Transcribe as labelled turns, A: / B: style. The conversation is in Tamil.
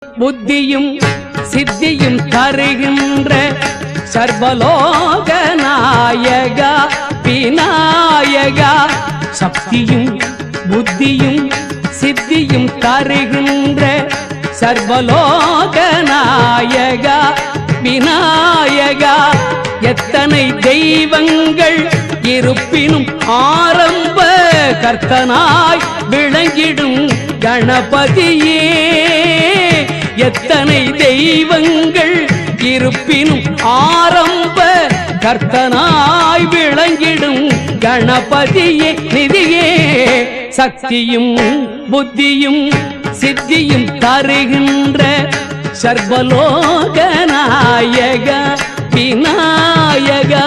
A: புத்தியும் சித்தியும் தருகின்ற சர்வலோக நாயகா விநாயகா. சக்தியும் புத்தியும் சித்தியும் தருகின்ற சர்வலோக நாயகா விநாயகா. எத்தனை தெய்வங்கள் இருப்பினும் ஆரம்ப கர்த்தனாய் விளங்கிடும் கணபதியே. எத்தனை தெய்வங்கள் இருப்பினும் ஆரம்ப கர்த்தனாய் விளங்கிடும் கணபதியே நிதியே. சக்தியும் புத்தியும் சித்தியும் தருகின்ற சர்வலோக நாயகா விநாயகா.